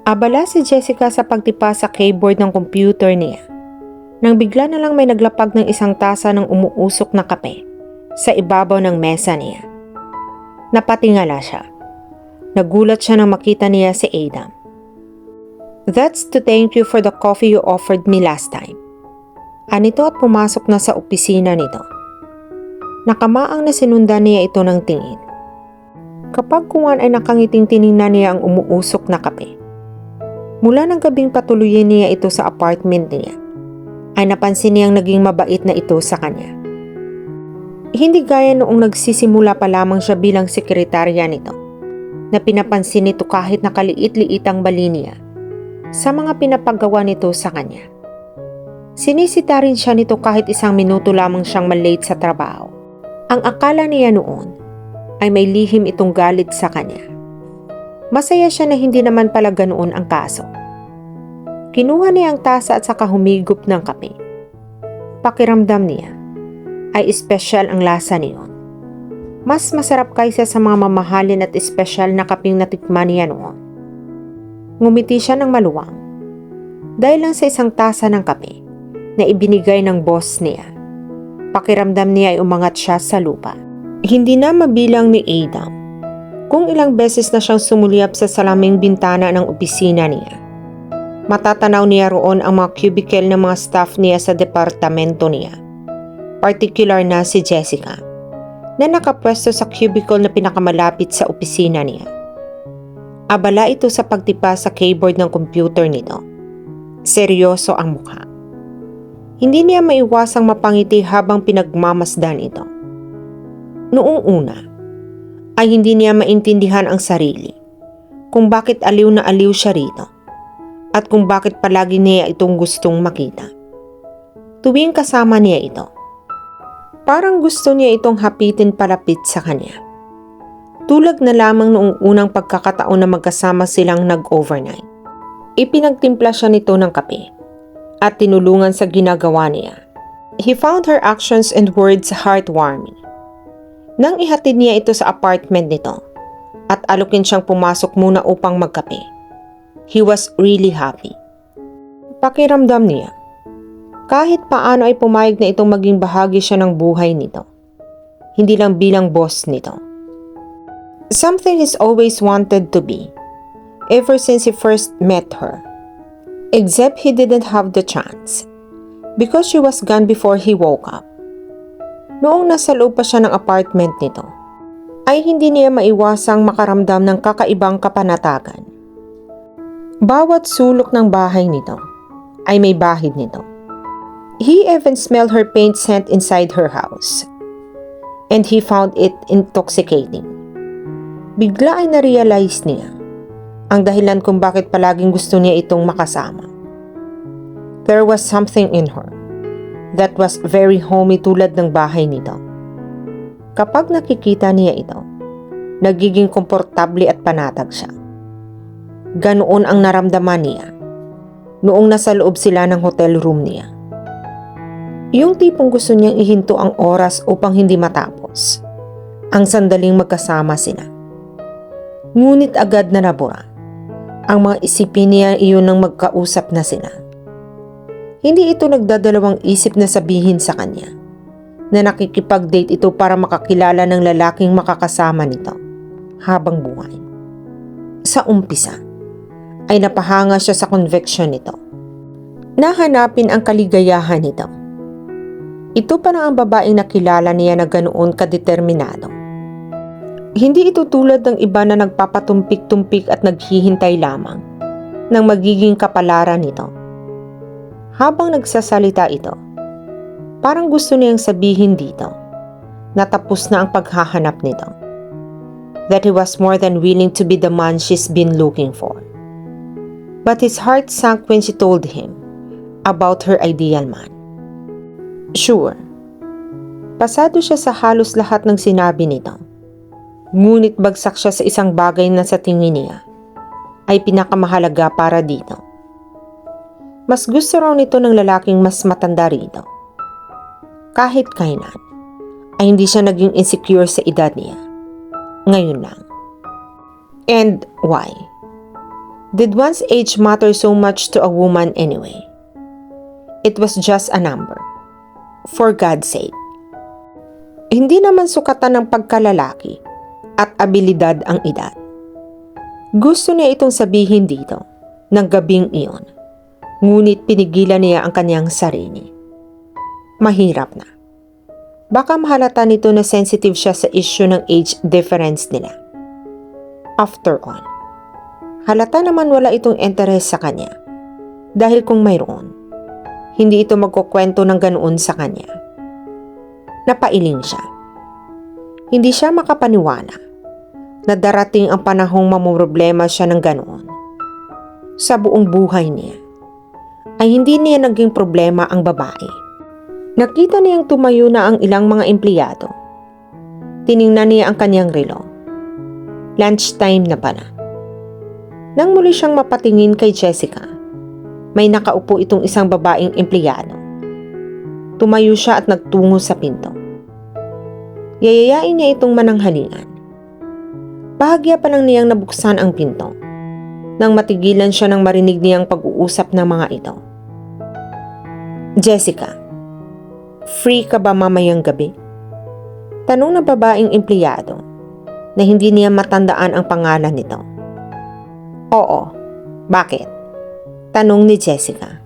Abala si Jessica sa pagtipa sa keyboard ng computer niya nang bigla na lang may naglapag ng isang tasa ng umuusok na kape sa ibabaw ng mesa niya. Napatingala siya. Nagulat siya nang makita niya si Adam. "That's to thank you for the coffee you offered me last time." Anito at pumasok na sa opisina nito. Nakamaang na sinundan niya ito ng tingin. Kapag kuwan ay nakangiting tiningnan niya ang umuusok na kape. Mula ng gabing patuluyin niya ito sa apartment niya, ay napansin niyang naging mabait na ito sa kanya. Hindi gaya noong nagsisimula pa lamang siya bilang sekretarya nito, na pinapansin nito kahit nakaliit-liitang bali niya sa mga pinapagawa nito sa kanya. Sinisita rin siya nito kahit isang minuto lamang siyang malate sa trabaho. Ang akala niya noon ay may lihim itong galit sa kanya. Masaya siya na hindi naman pala ganoon ang kaso. Kinuha niya ang tasa at saka humigop ng kape. Pakiramdam niya ay espesyal ang lasa niyon. Mas masarap kaysa sa mga mamahalin at espesyal na kapeng natikman niya noon. Ngumiti siya ng maluwang dahil lang sa isang tasa ng kape na ibinigay ng boss niya. Pakiramdam niya ay umangat siya sa lupa. Hindi na mabilang ni Adam kung ilang beses na siyang sumulyap sa salaming bintana ng opisina niya. Matatanaw niya roon ang mga cubicle ng mga staff niya sa departamento niya. Particular na si Jessica, na nakapwesto sa cubicle na pinakamalapit sa opisina niya. Abala ito sa pagtipa sa keyboard ng computer nito. Seryoso ang mukha. Hindi niya maiwasang mapangiti habang pinagmamasdan ito. Noong una, ay hindi niya maintindihan ang sarili kung bakit aliw na aliw siya rito at kung bakit palagi niya itong gustong makita. Tuwing kasama niya ito, parang gusto niya itong hapitin palapit sa kanya. Tulad na lamang noong unang pagkakataon na magkasama silang nag-overnight. Ipinagtimpla siya nito ng kape at tinulungan sa ginagawa niya. He found her actions and words heartwarming. Nang ihatid niya ito sa apartment nito at alukin siyang pumasok muna upang magkape, he was really happy. Pakiramdam niya, kahit paano ay pumayag na itong maging bahagi siya ng buhay nito, hindi lang bilang boss nito. Something he's always wanted to be, ever since he first met her. Except he didn't have the chance, because she was gone before he woke up. Noong nasa loob pa siya ng apartment nito, ay hindi niya maiwasang makaramdam ng kakaibang kapanatagan. Bawat sulok ng bahay nito ay may bahid nito. He even smelled her paint scent inside her house, and he found it intoxicating. Bigla ay na-realize niya ang dahilan kung bakit palaging gusto niya itong makasama. There was something in her that was very homey tulad ng bahay nito. Kapag nakikita niya ito, nagiging komportable at panatag siya. Ganoon ang naramdaman niya noong nasa loob sila ng hotel room niya. Yung tipong gusto niyang ihinto ang oras upang hindi matapos ang sandaling magkasama sila. Ngunit agad na nabura ang mga isipin niya iyon nang magkausap na sila. Hindi ito nagdadalawang isip na sabihin sa kanya na nakikipag-date ito para makakilala ng lalaking makakasama nito habang buhay. Sa umpisa, ay napahanga siya sa conviction nito. Nahanapin ang kaligayahan nito. Ito pa na ang babaeng nakilala niya na ganoon kadeterminado. Hindi ito tulad ng iba na nagpapatumpik-tumpik at naghihintay lamang ng magiging kapalaran nito. Habang nagsasalita ito, parang gusto niyang sabihin dito na tapos na ang paghahanap nito. That he was more than willing to be the man she's been looking for. But his heart sank when she told him about her ideal man. Sure, pasado siya sa halos lahat ng sinabi nito. Ngunit bagsak siya sa isang bagay na sa tingin niya ay pinakamahalaga para dito. Mas gusto raw nito ng lalaking mas matanda rito. Kahit kailan, ay hindi siya naging insecure sa edad niya. Ngayon lang. And why? Did one's age matter so much to a woman anyway? It was just a number. For God's sake. Hindi naman sukatan ng pagkalalaki at abilidad ang edad. Gusto niya itong sabihin dito ng gabing iyon, ngunit pinigilan niya ang kanyang sarili. Mahirap na. Baka mahalata nito na sensitive siya sa issue ng age difference nila. After all, halata naman wala itong interes sa kanya dahil kung mayroon, hindi ito magkukwento ng ganoon sa kanya. Napailing siya. Hindi siya makapaniwala na darating ang panahong mamumroblema siya ng ganoon. Sa buong buhay niya, ay hindi niya naging problema ang babae. Nakita niyang tumayo na ang ilang mga empleyado. Tiningnan niya ang kanyang relo. Lunchtime na pala. Nang muli siyang mapatingin kay Jessica, may nakaupo itong isang babaeng empleyado. Tumayo siya at nagtungo sa pinto. Yayayain niya itong mananghalingan. Bahagya pa lang niyang nabuksan ang pinto nang matigilan siya nang marinig niyang pag-uusap ng mga ito. Jessica, free ka ba mamayang gabi? Tanong ng babaeng empleyado na hindi niya matandaan ang pangalan nito. Oo, bakit? Tanong ni Jessica.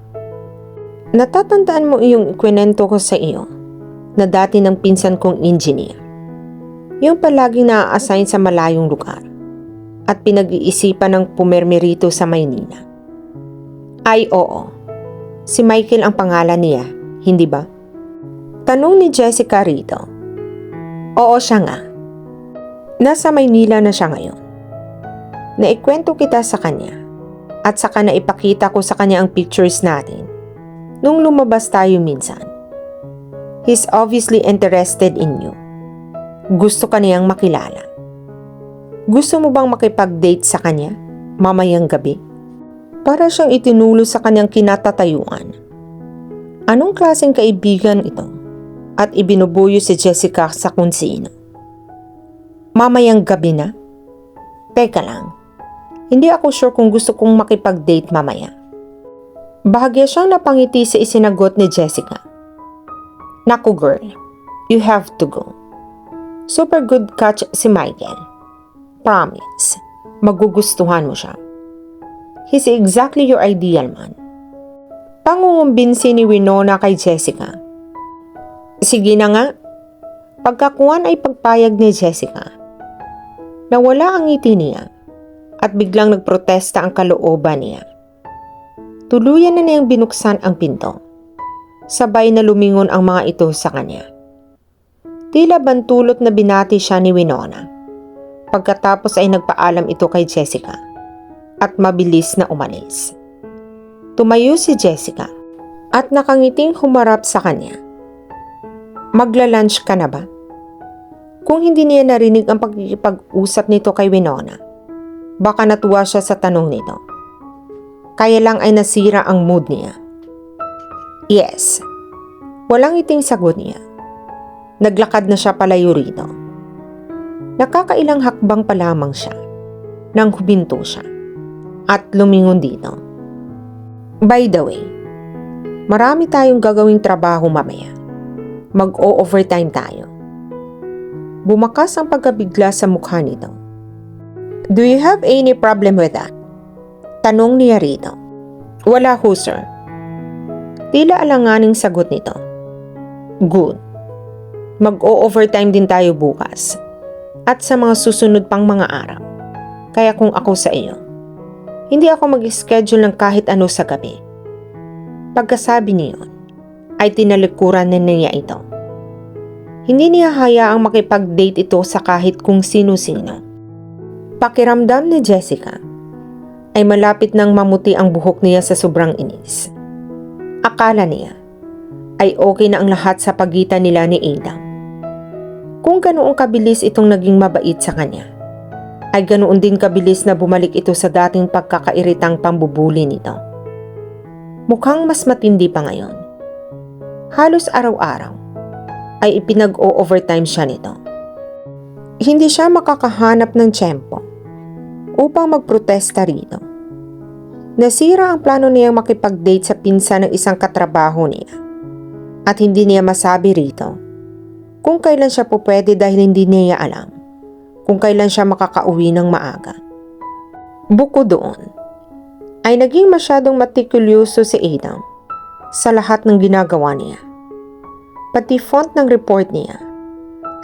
Natatandaan mo iyong ikwento ko sa iyo na dati ng pinsan kong engineer. Yung palaging na-assign sa malayong lugar at pinag-iisipan ng pumermerito sa Maynila. Ay oo, si Michael ang pangalan niya, hindi ba? Tanong ni Jessica rito. Oo siya nga. Nasa Maynila na siya ngayon. Naikwento kita sa kanya at saka naipakita ko sa kanya ang pictures natin nung lumabas tayo minsan. He's obviously interested in you. Gusto ka niyang makilala. Gusto mo bang makipag-date sa kanya mamayang gabi? Para siyang itinulo sa kanyang kinatatayuan. Anong klaseng kaibigan ito? At ibinubuyo si Jessica sa kung sino. Mamayang gabi na? Teka lang, hindi ako sure kung gusto kong makipag-date mamaya. Bahagya siyang napangiti sa isinagot ni Jessica. Naku girl, you have to go. Super good catch si Michael. Promise, magugustuhan mo siya. He's exactly your ideal man. Pangungumbinsi ni Winona kay Jessica. Sige na nga. Pagkakuan ay pagpayag ni Jessica. Nawala ang ngiti niya at biglang nagprotesta ang kalooban niya. Tuluyan na niyang binuksan ang pinto. Sabay na lumingon ang mga ito sa kanya. Tila bantulot na binati siya ni Winona. Pagkatapos ay nagpaalam ito kay Jessica at mabilis na umalis. Tumayo si Jessica at nakangiting humarap sa kanya. Magla-lunch ka na ba? Kung hindi niya narinig ang pagkikipag-usap nito kay Winona, baka natuwa siya sa tanong nito. Kaya lang ay nasira ang mood niya. Yes. Walang iting sagot niya. Naglakad na siya palayo rito. Nakakailang hakbang pa lamang siya nang huminto siya at lumingon dito. By the way, marami tayong gagawing trabaho mamaya. Mag-o-overtime tayo. Bumakas ang pagkabigla sa mukha nito. Do you have any problem with that? Tanong niya rito. Wala ho, sir. Tila alanganing sagot nito. Good. Mag-o-overtime din tayo bukas at sa mga susunod pang mga araw. Kaya kung ako sa iyo, hindi ako mag-schedule ng kahit ano sa gabi. Pagkasabi niyon, ay tinalikuran na niya ito. Hindi niya hayaang makipag-date ito sa kahit kung sino-sino. Pakiramdam ni Jessica ay malapit nang mamuti ang buhok niya sa sobrang inis. Akala niya ay okay na ang lahat sa pagitan nila ni Adam. Kung ganoong kabilis itong naging mabait sa kanya, ay ganoon din kabilis na bumalik ito sa dating pagkakairitang pambubuli nito. Mukhang mas matindi pa ngayon. Halos araw-araw ay ipinag-o-overtime siya nito. Hindi siya makakahanap ng tiyempo upang magprotesta rito Nasira ang plano niyang makipag-date sa pinsan ng isang katrabaho niya at hindi niya masabi rito kung kailan siya po pwede dahil hindi niya alam kung kailan siya makakauwi ng maaga. Bukod doon, ay naging masyadong metikulyoso si Adam sa lahat ng ginagawa niya. Pati font ng report niya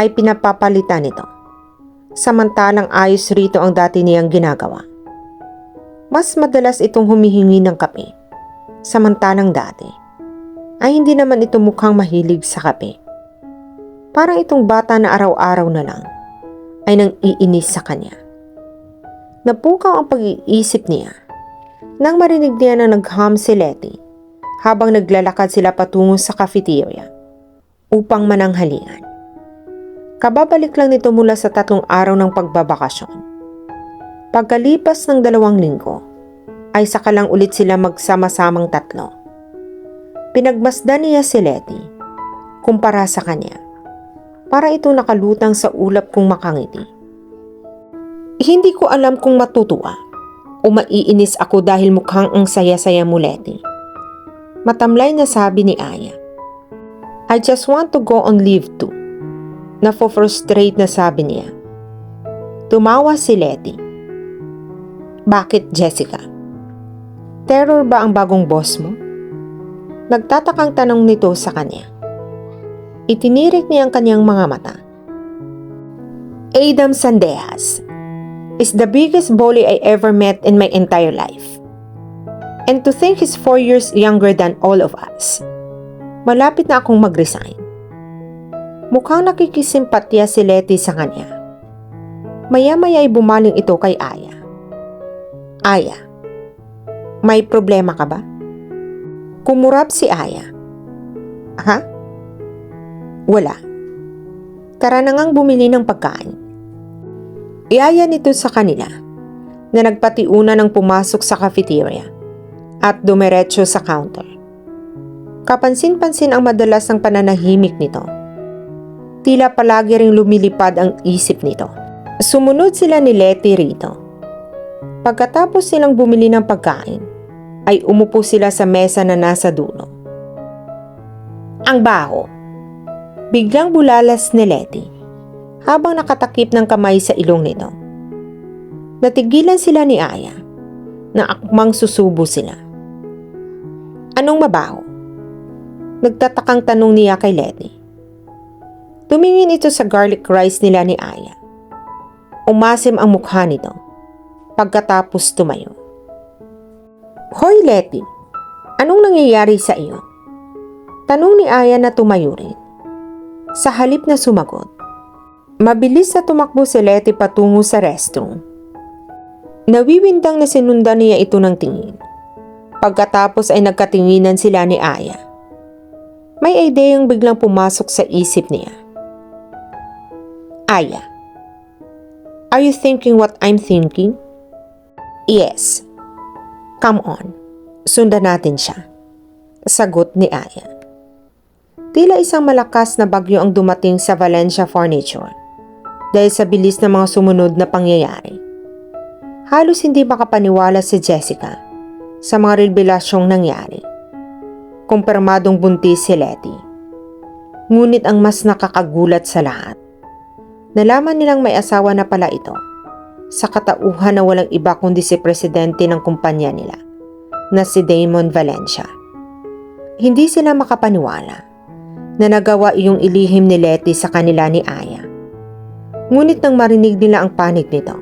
ay pinapapalitan nito, samantalang ayos rito ang dati niyang ginagawa. Mas madalas itong humihingi ng kape, samantalang dati ay hindi naman ito mukhang mahilig sa kape. Parang itong bata na araw-araw na lang ay nang iinis sa kanya. Napukaw ang pag-iisip niya nang marinig niya na nag-hum si Letty habang naglalakad sila patungo sa cafeteria upang mananghalian. Kababalik lang nito mula sa 3 araw ng pagbabakasyon. Pagkalipas ng 2 linggo, ay saka lang ulit sila magsama-samang 3. Pinagmasdan niya si Letty kumpara sa kanya. Para itong nakalutang sa ulap kung makangiti. Hindi ko alam kung matutuwa o maiinis ako dahil mukhang ang saya-saya mo, Letty. Matamlay na sabi ni Aya. I just want to go on leave too. Nafo-frustrate na sabi niya. Tumawa si Letty. Bakit, Jessica? Terror ba ang bagong boss mo? Nagtatakang tanong nito sa kanya. Itinirik niya ang kanyang mga mata. Adam Sandejas is the biggest bully I ever met in my entire life. And to think he's 4 years younger than all of us. Malapit na akong mag-resign. Mukhang nakikisimpatya si Letty sa kanya. Maya-maya ay bumaling ito kay Aya. Aya, may problema ka ba? Kumurap si Aya. Ha? Wala. Tara na ngang bumili ng pagkain. Iaya nito sa kanila na nagpatiuna ng pumasok sa cafeteria at dumiretso sa counter. Kapansin-pansin ang madalas ng pananahimik nito. Tila palagi ring lumilipad ang isip nito. Sumunod sila ni Letty rito. Pagkatapos silang bumili ng pagkain, ay umupo sila sa mesa na nasa dulo. Ang baho. Biglang bulalas ni Letty habang nakatakip ng kamay sa ilong nito. Natigilan sila ni Aya na akmang susubo sila. Anong mabaho? Nagtatakang tanong niya kay Letty. Tumingin ito sa garlic rice nila ni Aya. Umasim ang mukha nito pagkatapos tumayo. Hoy Letty, anong nangyayari sa iyo? Tanong ni Aya na tumayo rin. Sa halip na sumagot, mabilis na tumakbo si Letty patungo sa restroom. Nawiwindang na sinundan niya ito ng tingin. Pagkatapos ay nagkatinginan sila ni Aya. May ideyang biglang pumasok sa isip niya. Aya, are you thinking what I'm thinking? Yes. Come on, sundan natin siya. Sagot ni Aya. Tila isang malakas na bagyo ang dumating sa Valencia Furniture dahil sa bilis ng mga sumunod na pangyayari. Halos hindi makapaniwala si Jessica sa mga revelasyong nangyari. Kumpirmadong buntis si Letty. Ngunit ang mas nakakagulat sa lahat, nalaman nilang may asawa na pala ito sa katauhan na walang iba kundi si presidente ng kumpanya nila na si Damon Valencia. Hindi sila makapaniwala na nagawa iyong ilihim ni Letty sa kanila ni Aya. Ngunit nang marinig nila ang panig nito,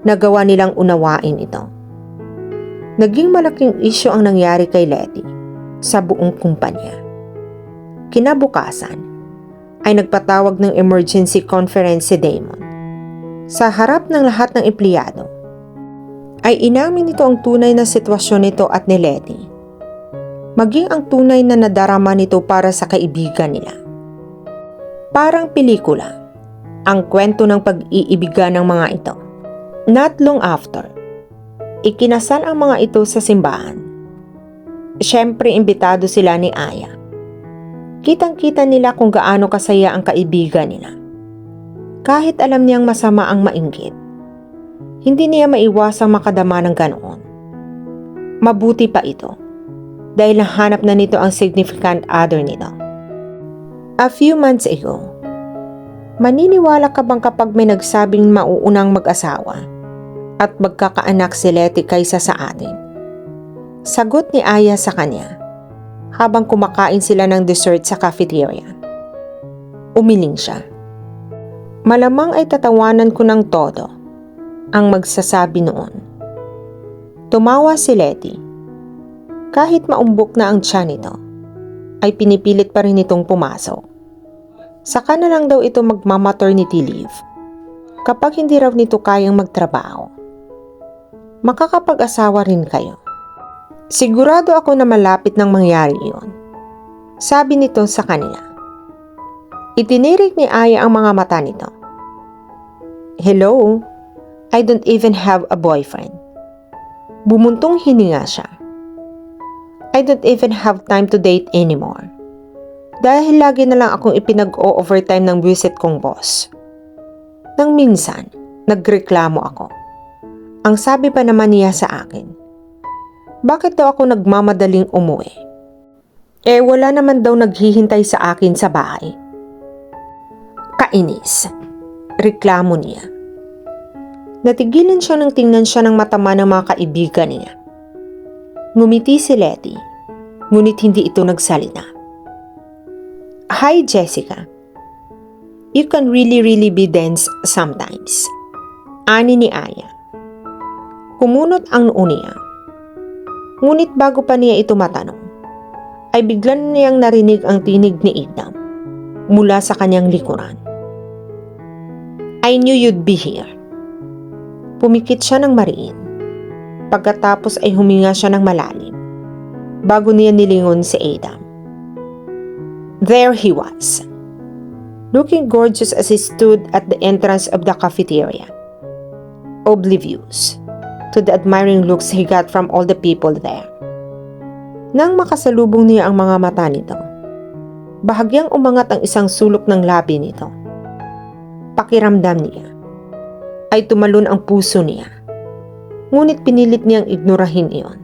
nagawa nilang unawain ito. Naging malaking isyu ang nangyari kay Letty sa buong kumpanya. Kinabukasan ay nagpatawag ng emergency conference si Damon. Sa harap ng lahat ng empleyado, ay inamin nito ang tunay na sitwasyon nito at ni Letty. Maging ang tunay na nadarama nito para sa kaibigan nila. Parang pelikula, ang kwento ng pag-iibigan ng mga ito. Not long after, ikinasal ang mga ito sa simbahan. Siyempre, imbitado sila ni Aya. Kitang-kita nila kung gaano kasaya ang kaibigan nila. Kahit alam niyang masama ang mainggit, hindi niya maiwasang makadama ng ganoon. Mabuti pa ito dahil nahanap na nito ang significant other nito. A few months ago, maniniwala ka bang kapag may nagsabing mauunang mag-asawa at magkakaanak si Letty kaysa sa atin? Sagot ni Aya sa kanya habang kumakain sila ng dessert sa cafeteria. Umiling siya. Malamang ay tatawanan ko ng todo ang magsasabi noon. Tumawa si Letty. Kahit maumbok na ang tiyan nito, ay pinipilit pa rin itong pumasok. Saka na lang daw ito magma-maternity leave kapag hindi raw nito kayang magtrabaho. Makakapag-asawa rin kayo. Sigurado ako na malapit nang mangyari iyon, sabi nito sa kanila. Itinirik ni Aya ang mga mata nito. Hello? I don't even have a boyfriend. Bumuntong hininga siya. I don't even have time to date anymore. Dahil lagi na lang akong ipinag-o-overtime ng visit kong boss. Nang minsan, nagreklamo ako. Ang sabi pa naman niya sa akin, bakit daw ako nagmamadaling umuwi? Wala naman daw naghihintay sa akin sa bahay. Kainis. Reklamo niya. Natigilan siya nang tingnan siya ng matama ng mga kaibigan niya. Ngumiti si Letty, ngunit hindi ito nagsalita. Hi Jessica. You can really be dense sometimes. Ani ni Aya. Kumunot ang noo niya. Ngunit bago pa niya ito matanong, ay bigla niyang narinig ang tinig ni Adam mula sa kanyang likuran. I knew you'd be here. Pumikit siya ng mariin. Pagkatapos ay huminga siya ng malalim bago niya nilingon si Adam. There he was, looking gorgeous as he stood at the entrance of the cafeteria, oblivious to the admiring looks he got from all the people there. Nang makasalubong niya ang mga mata nito, bahagyang umangat ang isang sulok ng labi nito. Pakiramdam niya ay tumalon ang puso niya, ngunit pinilit niyang ignorahin iyon.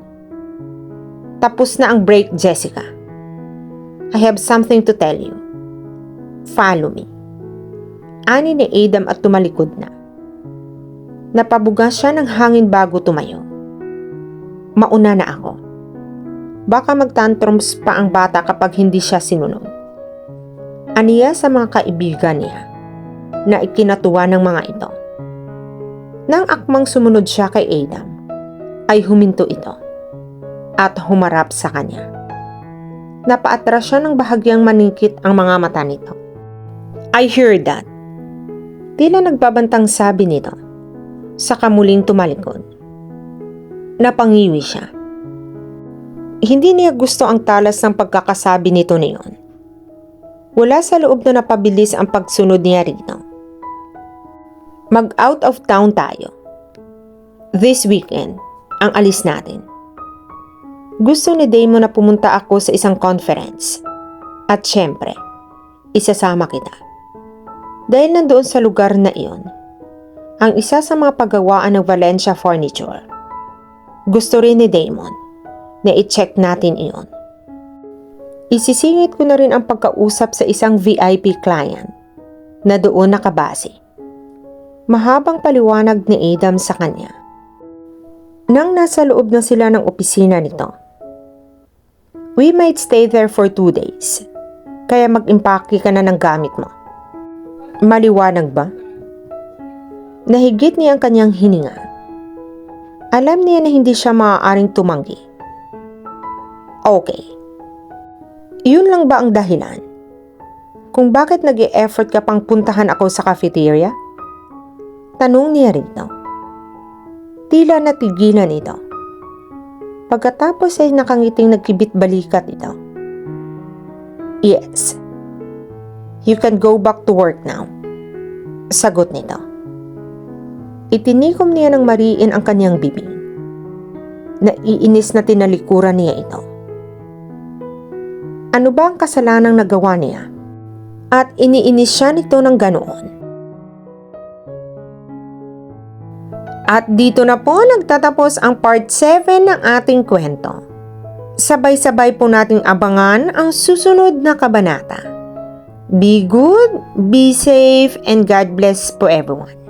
Tapos na ang break, Jessica. I have something to tell you. Follow me. Ani ni Adam at tumalikod na. Napabuga siya ng hangin bago tumayo. Mauna na ako. Baka magtantrums pa ang bata kapag hindi siya sinunod. Aniya sa mga kaibigan niya na ikinatuwa ng mga ito. Nang akmang sumunod siya kay Adam, ay huminto ito at humarap sa kanya. Napaatras siya ng bahagyang maningkit ang mga mata nito. I heard that. Tila nagbabantang sabi nito, saka muling tumalikod. Napangiwi siya. Hindi niya gusto ang talas ng pagkakasabi nito niyon. Wala sa loob na napabilis ang pagsunod niya rito. Mag-out of town tayo. This weekend, ang alis natin. Gusto ni Damon na pumunta ako sa isang conference. At syempre, isasama kita. Dahil nandoon sa lugar na iyon, ang isa sa mga paggawaan ng Valencia Furniture. Gusto rin ni Damon na i-check natin iyon. Isisingit ko na rin ang pagkausap sa isang VIP client na doon nakabase. Mahabang paliwanag ni Adam sa kanya. Nang nasa loob na sila ng opisina nito, we might stay there for 2 days, kaya mag-impake ka na ng gamit mo. Maliwanag ba? Nahigit niya ang kanyang hininga. Alam niya na hindi siya maaaring tumanggi. Okay. Yun lang ba ang dahilan? Kung bakit nag-e-effort ka pang puntahan ako sa cafeteria? Tanong niya rito. Tila natigilan ito. Pagkatapos ay nakangiting nagkibit-balikat ito. Yes. You can go back to work now. Sagot nito. Itinikom niya ng mariin ang kanyang bibig. Naiinis na tinalikuran niya ito. Ano ba ang kasalanang nagawa niya? At iniinis siya nito ng ganoon. At dito na po nagtatapos ang part 7 ng ating kwento. Sabay-sabay po nating abangan ang susunod na kabanata. Be good, be safe, and God bless po everyone.